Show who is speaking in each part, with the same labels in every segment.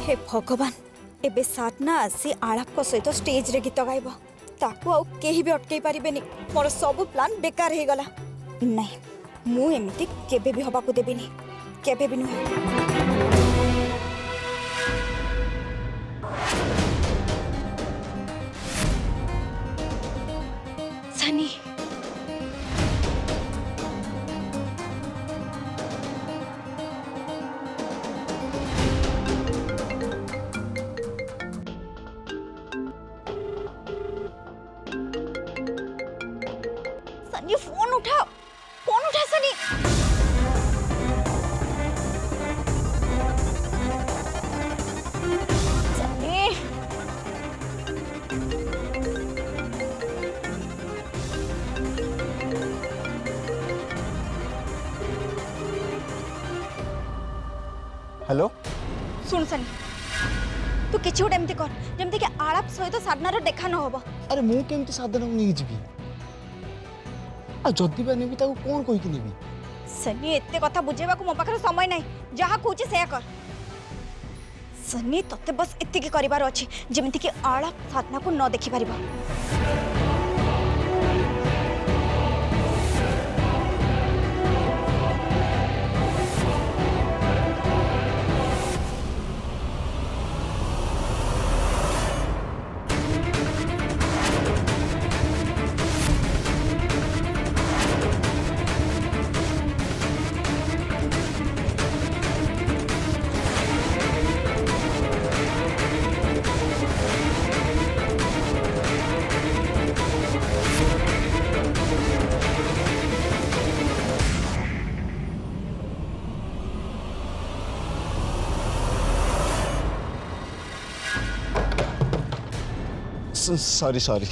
Speaker 1: हे भगवान एबे साधना आसी आलाप सहित स्टेज रे गीत गाइब ताकू आउ केही भी अटकई पारिबेनी मोर सब प्लान बेकार हे गला नहीं मु एमिति केबे भी हबा को देबिनी केबे भी नुह सनी सनी फोन उठा सनी सनी
Speaker 2: हेलो
Speaker 1: सुन सनी तू किछि गोटे एमती कर जेमती कि आलाप सहित साधनार देखा न होबो
Speaker 2: अरे मु केमती साधन नहीं जीवी आ जदि बा नेबी ताको कोन कहि कि नेबी
Speaker 1: सनी एते कथा बुझेबा को मो पाखरे समय नाही जहा कहूची से कर सनी तते बस एतिकी करिवार अछि जेमती कि आलाप साधना को न देखि परिबा
Speaker 2: सॉरी सॉरी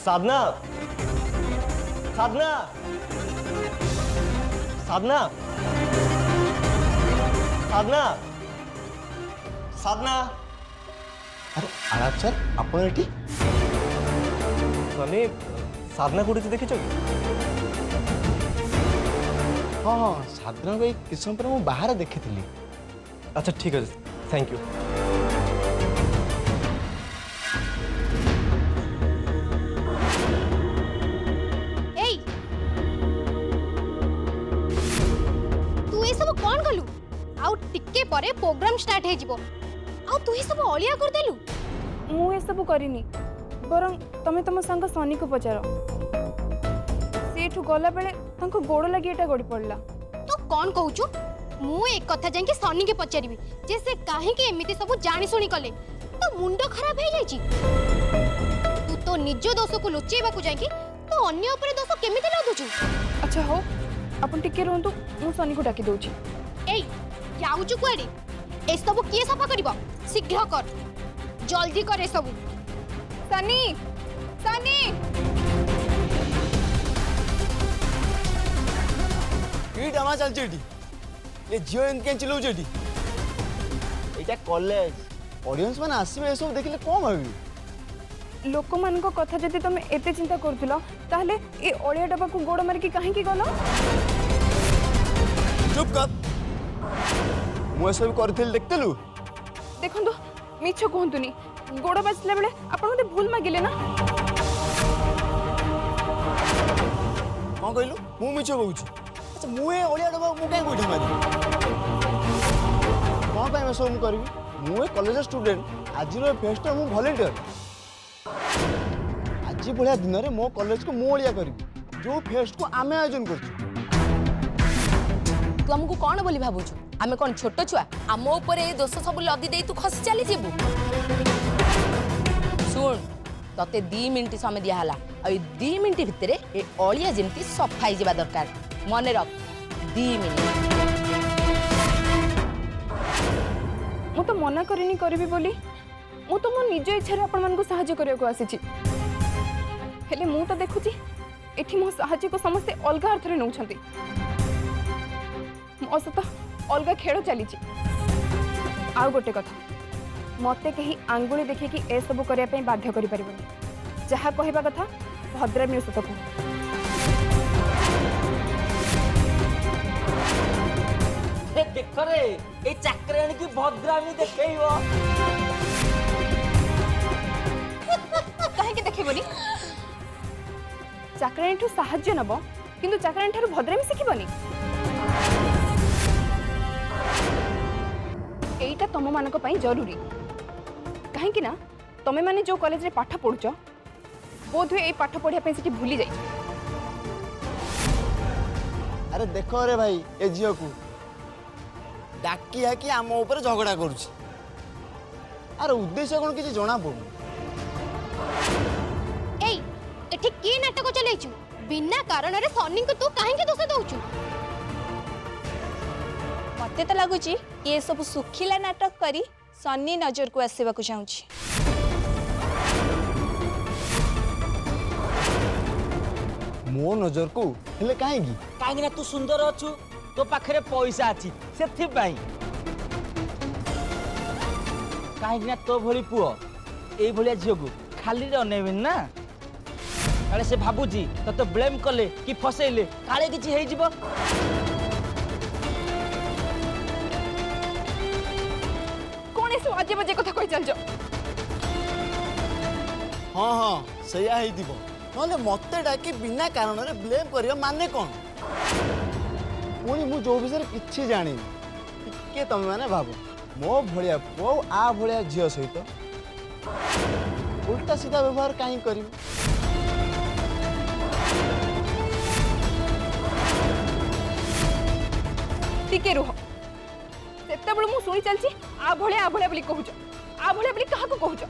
Speaker 3: साधना साधना साधना साधना साधना
Speaker 2: अरे आलाप सर आपण एठी
Speaker 3: सनी साधना कोठी देखिछ कि
Speaker 2: हां साधना को किस समय पर मु बाहर देखिथिली
Speaker 3: अच्छा ठीक है थैंक यू
Speaker 4: परे प्रोग्राम स्टार्ट हे जिवो आ तू ही सब अलिया कर देलु
Speaker 5: मु ए सब करिनी बरं तमे तम संग सनी को पचार सेठू गला बेले तांको गोड़ लगी एटा गड़ी पड़ला
Speaker 4: तो कौन कहूचु मु एक कथा जाके सनी के पचारिबी जे से काहे के एमिति सब जानि सुनी कले तो मुंडो खराब हे जाईची तू तो निज दोष को लुचेबा को जाकी तो अन्य ऊपर दोष केमिति लादुचु
Speaker 5: अच्छा हो अपन टिके रहंतु मु सनी को डाकी दोची
Speaker 4: एई जाऊचु कुआडे ए सब किए सफा करबो शीघ्र कर जल्दी कर ए सब
Speaker 5: सनी सनी
Speaker 2: ड्रामा चलती ये झील एमती चिल्लाऊँ ये कॉलेज ऑडियंस मैंने आसवे सब देखिले कौन भावी
Speaker 5: लोक मान कथा जदि तुम एते चिंता करूल ताहले ए अलिया डबा को गोड़ मारिकी कहीं गल
Speaker 2: चुप कर मुझे सब करथिल देखतेलु
Speaker 5: देखो मिछ कहतुनी गोड़ बाजिला बेले आपण मते भूल मागिले ना
Speaker 2: कौन कहलु मु मिछ कहूची अच्छा मु ए ओलिया डबा मु काई गोइठा मारी कौन पाई मैं सब करबी मु ए कॉलेज स्टूडेंट आज रो फेस्ट मु वॉलंटियर आज बढ़िया दिन रे मो कॉलेज को मु ओलिया करबी जो फेस्ट को आमे आयोजन करछु
Speaker 6: तू हमको कौन बोली भावुଛୁ आमे कौन छोट छुआ आम ऊपर ए दोष सब लदी दे तू खसी चली जीवु सुन तते 2 मिनिट समय दिया हला आ 2 मिनिट भितरे ए अलिया जेमती सफाई जेबा दरकार मने रख 2 मिनिट
Speaker 5: मु तो मना करिनी करबी बोली मु तो मो निज इच्छा रे आपण मान को सहाय्य करिया को आसीची हेले मु तो देखुची एठी मो सहाय्य को समस्त अलगा अर्थ रे नउछंती मो सत अलगा खेल चली आउ गोटे कथा मते कहीं आंगुली देखी कि ए सब करिया पई बाध्य करि परिबनी जहा कहबा कथा भद्रामी सत को
Speaker 7: देख रे ए चाकराणी की भद्रामी देखैबो
Speaker 5: काहे के देखिबनी चाकराणी ठू सहाय्य नब किंतु चाकराणी ठारू भद्रामी शिखिबनी एटा तम मानक पई जरूरी कहीं ना तमे माने जो कॉलेज रे पाठ पढ़ुच बोध हुए ए पाठ पढ़िया पई सिटी भूली जाई
Speaker 2: अरे देखो रे भाई ए झील को डाकी हाकी आम ऊपर झगड़ा करुछि अरे उद्देश्य कौन किसी जना पड़ू
Speaker 4: एई एठी की नाटक चलेइछु बिना कारण रे सनी को तू काहे के दोष दउछु
Speaker 8: मते तो लगुच ये सब सुखिला नाटक करी सन्नी नजर को आसवा को चाहूँगी
Speaker 2: मो नजर को हेले काहेगी
Speaker 7: काहेकि ना तू सुंदर अछु तो पाखरे पैसा अछि सेथि पई काहेकि ना तो भली पुओ एई भलिया झियो को खाली रे अनेबे ना काले से भाबुजी तते ब्लेम कले कि फसेले काले किछि हेइ जिवो
Speaker 5: कौन ऐसे आजे बजे कथा कहि चल
Speaker 2: हाँ हाँ सैया ही दिबो नले मते डाकी बिना कारण रे ब्लेम करियो माने कोन पुणी मु जो विषय किछि जानि के तमे माने भाबो मो भलिया पो आ भलिया झियो सहित उल्टा सीधा व्यवहार काहे करियो
Speaker 5: टिके रुह सेते बेलु मु सुनी चलची आ भलिया बोली कहूछ आ भलिया बोली काहा को कहूछ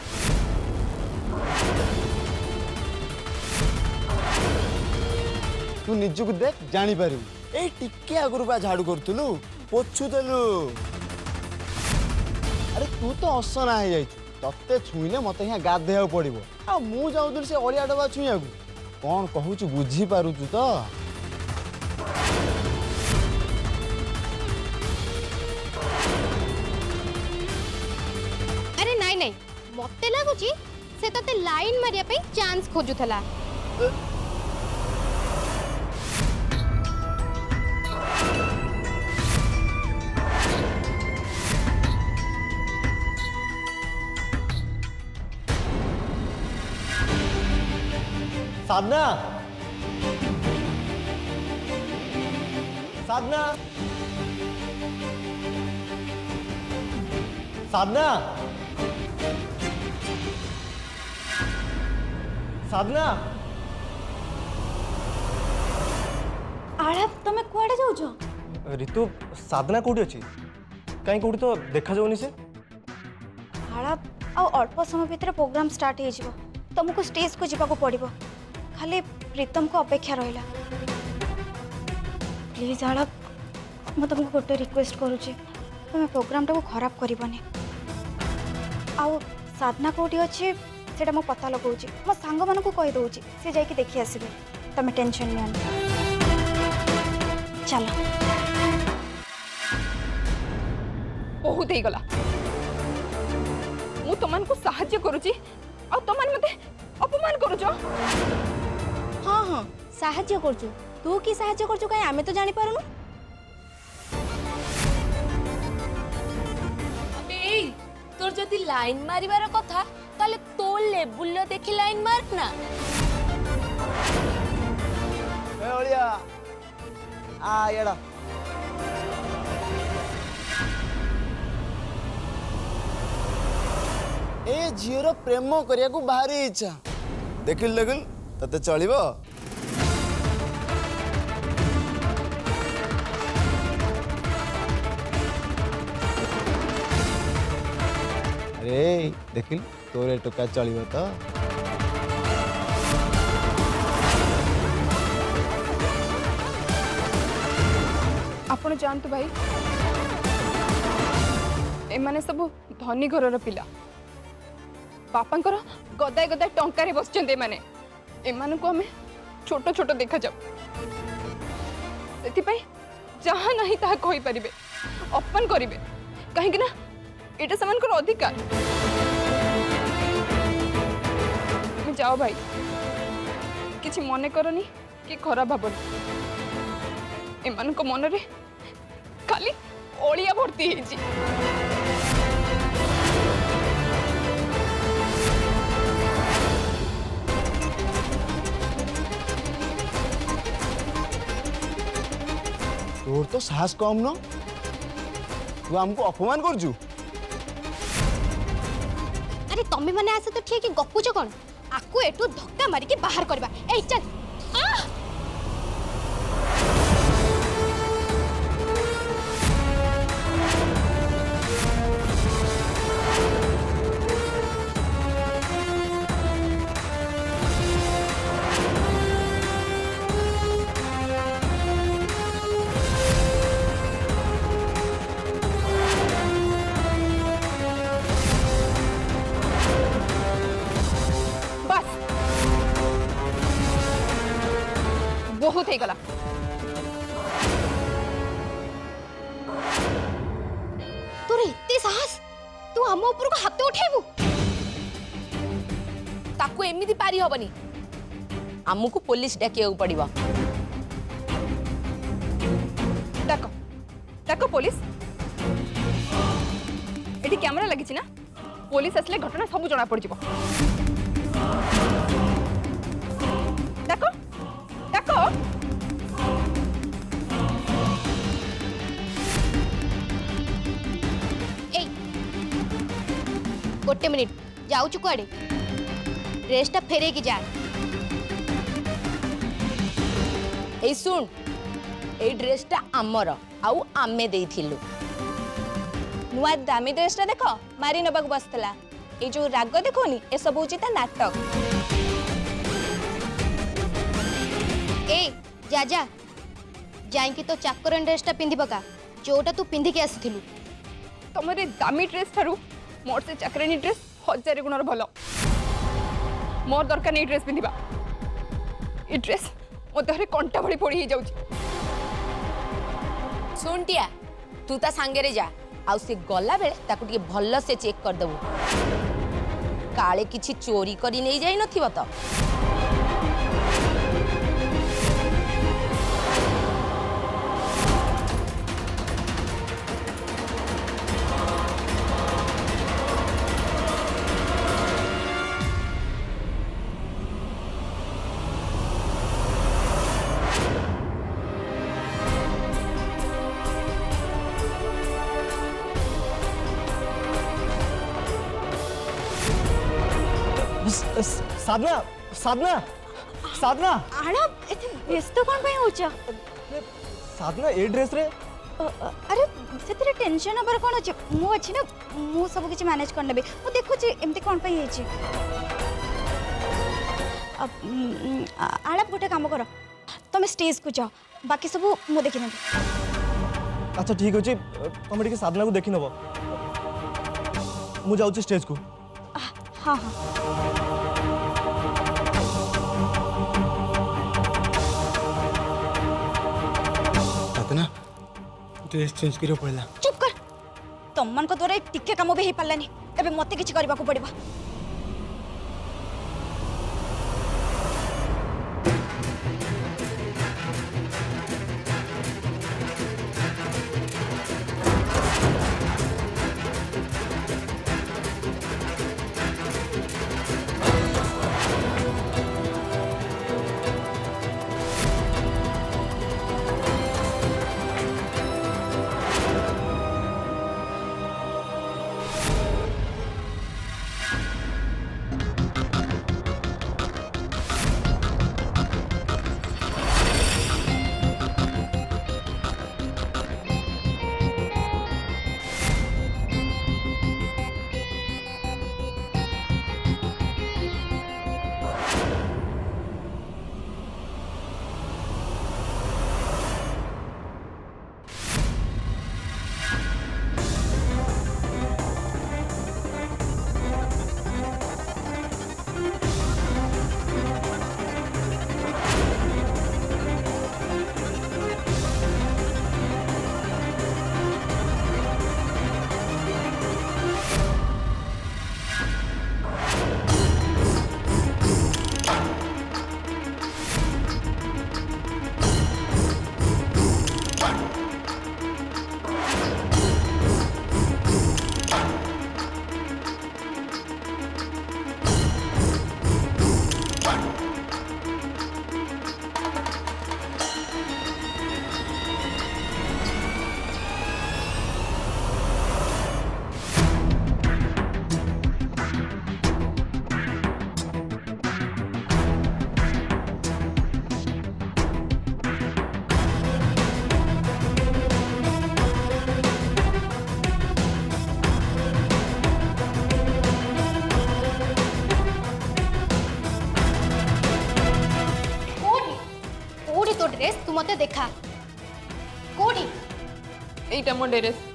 Speaker 2: तू निजକୁ देख जानी पारू ए टिके आगुरु बा झाड़ू करथुलु पोछुतलु अरे तू तो असना हे जाई तते छुइले मते यहाँ गाधेया पड़िबो आ मु जाउदुल से अलिया डबा छुइया को कोन कहूछु बुझी पारू तू तो
Speaker 4: अरे नाई नाई मते लागुची से तते लाइन मारिया पे चांस खोजुथला
Speaker 3: साधना साधना साधना साधना
Speaker 1: आड़ा तमे कुआडे जाउछ
Speaker 3: ऋतु साधना कोठी अछि काई कोठी तो देखा जाउनी से
Speaker 1: आड़ा आ अल्प समय भीतर प्रोग्राम स्टार्ट हो जिवो तुमको स्टेज को जीवा को पड़िबो खाली प्रीतम को अपेक्षा रहिला प्लीज आड़ा मु तुमको गोटे रिक्वेस्ट करूची तुम प्रोग्राम टाको खराब करबनी आउ साधना कोठी अछि सेटा मो पता लगाउची मो सांग मानकु कहि दउची से जाई कि देखि आसीबे तमे टेंशन नियन
Speaker 8: चलो
Speaker 5: बहुत ही गला मु तुमन को सहाय्य करूची और तुमन मते अपमान करूचो।
Speaker 8: हाँ हाँ साहाଯ୍य करछु तू की साहाଯ୍य करछु काई आमे तो जानि पारुनु।
Speaker 6: अबे तोर जदि लाइन मारिबार कथा ताले तो लेबुल देखि लाइन मार ना।
Speaker 2: ए ओलिया आ येड़ा ए झीर प्रेम करिया को भारी इच्छा देखिल देखिल तते चलिबो। अरे देखिल तोरे टोका चलिबो तो
Speaker 5: आपण जानतु भाई एमाने सब धनी घरर पिला बापांकर गदाय गदाय टंकारे बसचंदे माने एमान को हमें छोट छोट देखा जाऊ सेति जहाँ नहीं ताहा कहि परिबे अपमान करिवे कहीं ना एटा समान अधिकार। तुम जाओ भाई किछि मने करनी कि खराब भाबनी एमान को मन रे खाली ओलिया भर्ती हेछि।
Speaker 2: तोर तो साहस कम न तू हमको अपमान करजू।
Speaker 4: अरे तमे माने आसे तो ठीक गपुच कौन आकु एटू धक्का मारी के बाहर करबा। ए चल आ
Speaker 5: बहुत ही गला
Speaker 4: तोर इत्ते साहस तू हम ऊपर को हाथ उठेबू
Speaker 6: ताकू एमिति पारी हबनी हमको पुलिस डाकिया पड़िबो।
Speaker 5: डाको डाको पुलिस एटी कैमरा लगी ना पुलिस असले घटना सब जना पड़ जिवो। डाको डाको
Speaker 4: ए गोटे मिनिट जाऊचु कुआडे ड्रेसटा फेरे की जा।
Speaker 6: ए सुन ए ड्रेसटा आमर आउ आमे देइथिलु
Speaker 8: नुआ दामी ड्रेसटा देख मारी नबाक बसतला ए जो राग देखोनी ए सब होची ता नाटक।
Speaker 4: ए जा जा जाइकी तो चाकरन ड्रेसटा पिंधि पका जोटा तू पिंधि के आसीथिलु।
Speaker 5: तमरे दामी ड्रेस थारु मोर से चाकरानी ड्रेस 1000 गुणर भलो मोर दरकार नहीं ड्रेस पिंधिबा। ए ड्रेस मो देहरे कंटा भली पड़ी ही जाउची।
Speaker 6: सुन टिया तू ता सांगे रे जा आउ से गला बेले ताकू टिके भल्ल से चेक कर दबु काले किछि चोरी करी नहीं जाई नथिबो तो।
Speaker 3: साधना साधना साधना
Speaker 1: आड़ा एते व्यस्त कोन पई होचा।
Speaker 3: साधना ए ड्रेस रे
Speaker 1: अरे सेतरे टेंशन अबर कोन अछि मु अछि ना मु सब किछ मैनेज कर लेबे मु देखु छी एमते कोन पई हेछि। आड़ा गोटे काम कर तुम स्टेज को जाओ बाकी सब मु देखि नेबे।
Speaker 3: अच्छा ठीक अछि तुम टिके साधना को देखि नबो मु जाउची स्टेज को।
Speaker 1: हाँ हाँ
Speaker 3: ड्रेस चेंज करियो पड़ला।
Speaker 1: चुप कर तुम मन को द्वारा टिके काम भी पारानी एवं मत किसी करने को पड़ेगा।
Speaker 4: तो ड्रेस तू मते देखा कोडी
Speaker 5: एटा मो ड्रेस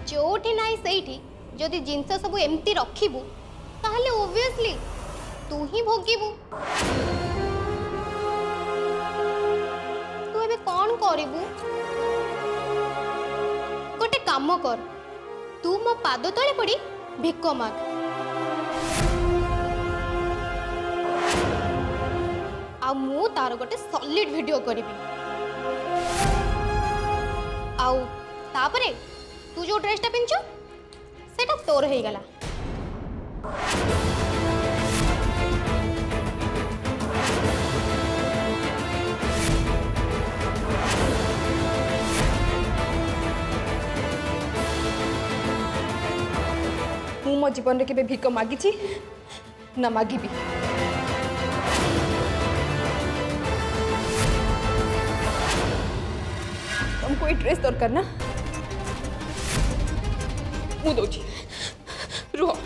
Speaker 4: जोठी नाई सेठी जदि जिनस सब एमती रखिबू ताहले ऑब्वियसली तू ही भोगिबू। तू एबे कौन करिबू? गोटे काम कर, तू मो पाद तले पड़ी भिक माग। आ मु तार गोटे सॉलिड वीडियो करिबी। आउ तापरे तू जो ड्रेसटा पिंचु सेटा तोर हो गला।
Speaker 5: मु मो जीवन के भिक मागी ना मागिबी। तुमको ये ड्रेस दरकार ना मु दौची रुह।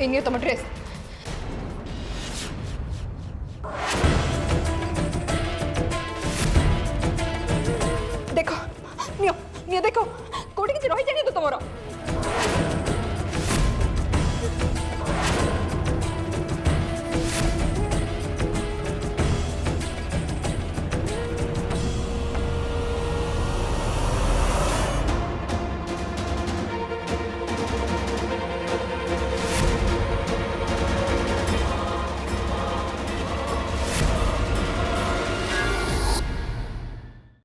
Speaker 5: ये नियो तुम ड्रेस। देखो नियो नियो देखो कोठी किसी रही जानी तो तुमरो